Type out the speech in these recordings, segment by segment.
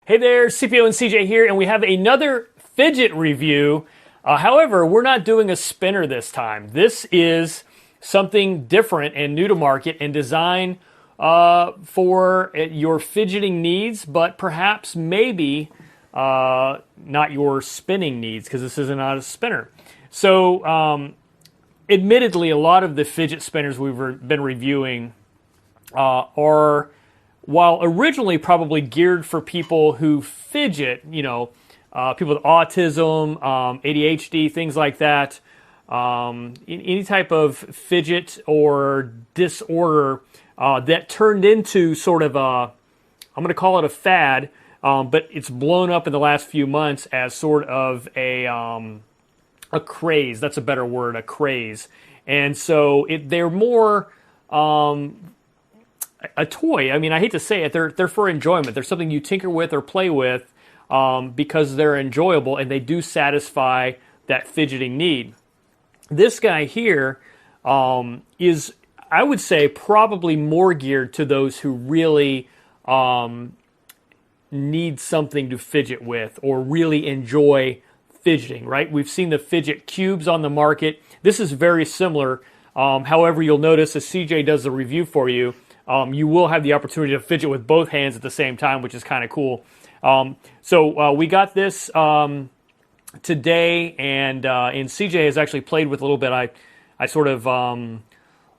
Hey there, CPO and CJ here, and we have another Fidget review. However, we're not doing a spinner this time. This is something different and new to market and designed for your fidgeting needs, but perhaps maybe not your spinning needs, because this is not a spinner. So, admittedly, a lot of the fidget spinners we've been reviewing are, while originally probably geared for people who fidget, people with autism, ADHD, things like that, any type of fidget or disorder that turned into sort of I'm going to call it a fad, but it's blown up in the last few months as sort of a craze. That's a better word, a craze. And so they're more a toy. I mean, I hate to say it, they're for enjoyment. They're something you tinker with or play with because they're enjoyable and they do satisfy that fidgeting need. This guy here is, I would say, probably more geared to those who really need something to fidget with or really enjoy fidgeting, right? We've seen the fidget cubes on the market. This is very similar. However, you'll notice as CJ does the review for you, you will have the opportunity to fidget with both hands at the same time, which is kind of cool. So we got this today, and CJ has actually played with a little bit. I sort of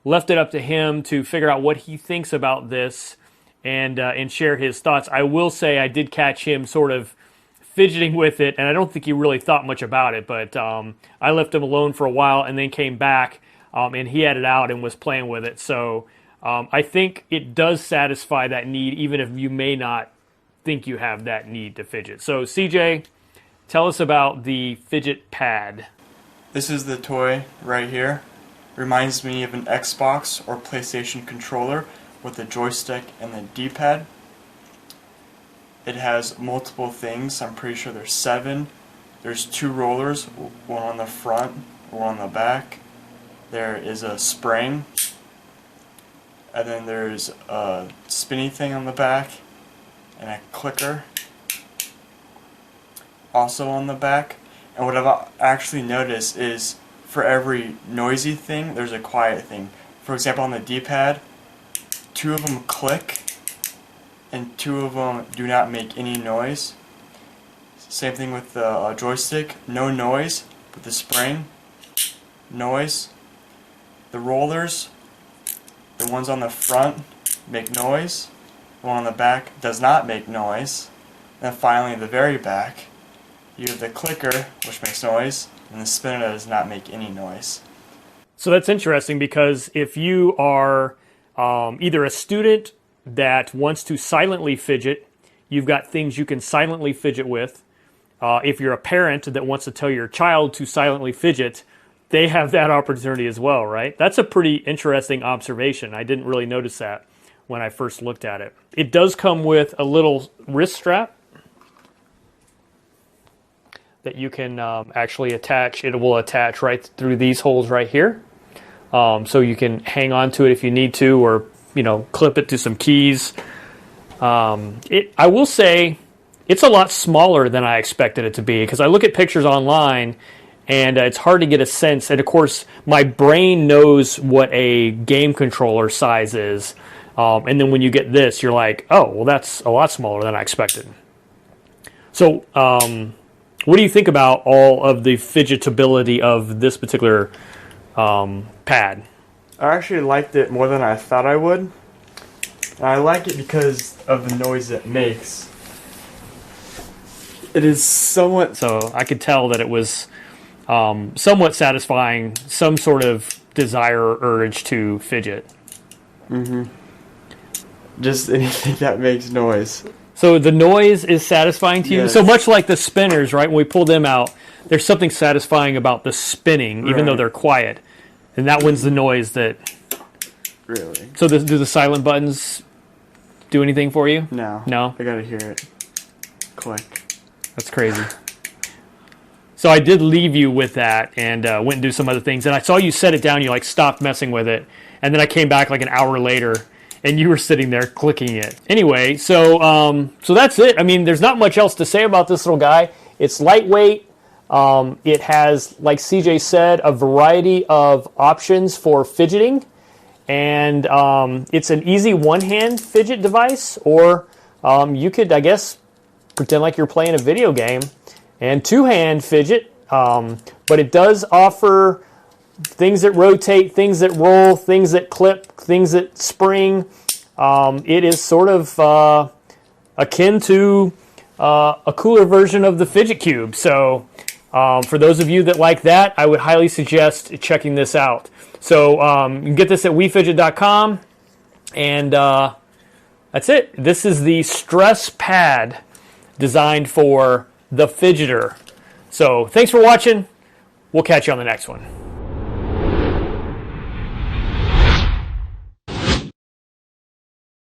left it up to him to figure out what he thinks about this and share his thoughts. I will say I did catch him sort of fidgeting with it, and I don't think he really thought much about it, but I left him alone for a while and then came back, and he had it out and was playing with it. So I think it does satisfy that need, even if you may not think you have that need to fidget. So CJ, tell us about the fidget pad. This is the toy right here. Reminds me of an Xbox or PlayStation controller with a joystick and the D-pad. It has multiple things. I'm pretty sure there's 7. There's 2 rollers, one on the front, one on the back. There is a spring. And then there's a spinny thing on the back and a clicker also on the back. And what I've actually noticed is for every noisy thing, there's a quiet thing. For example, on the D-pad, 2 of them click and 2 of them do not make any noise. Same thing with the joystick, no noise, but the spring, noise. The rollers, the ones on the front make noise, the one on the back does not make noise. And then finally, the very back, you have the clicker, which makes noise, and the spinner that does not make any noise. So that's interesting because if you are either a student that wants to silently fidget, you've got things you can silently fidget with. If you're a parent that wants to tell your child to silently fidget, they have that opportunity as well, right? That's a pretty interesting observation. I didn't really notice that when I first looked at it. It does come with a little wrist strap that you can actually attach. It will attach right through these holes right here. So you can hang on to it if you need to, or clip it to some keys. I will say it's a lot smaller than I expected it to be, because I look at pictures online and it's hard to get a sense. And of course, my brain knows what a game controller size is. And then when you get this, you're like, oh, well, that's a lot smaller than I expected. So what do you think about all of the fidgetability of this particular pad? I actually liked it more than I thought I would. And I like it because of the noise it makes. It is somewhat... So I could tell that it was somewhat satisfying some sort of desire or urge to fidget. Mm-hmm. Just anything that makes noise. So the noise is satisfying to you? Yes. So much like the spinners, right? When we pull them out, there's something satisfying about the spinning, even though they're quiet. And that one's the noise that... Really? So do the silent buttons do anything for you? No. No? I gotta hear it. Click. That's crazy. So I did leave you with that and went and do some other things. And I saw you set it down. You stopped messing with it. And then I came back like an hour later and you were sitting there clicking it. Anyway, so that's it. I mean, there's not much else to say about this little guy. It's lightweight. It has, like CJ said, a variety of options for fidgeting, and it's an easy one-hand fidget device, or you could, I guess, pretend like you're playing a video game and two-hand fidget, but it does offer things that rotate, things that roll, things that clip, things that spring. It is sort of akin to a cooler version of the Fidget Cube. So for those of you that like that, I would highly suggest checking this out. So you can get this at WeFidget.com, and that's it. This is the stress pad designed for the fidgeter. So thanks for watching. We'll catch you on the next one.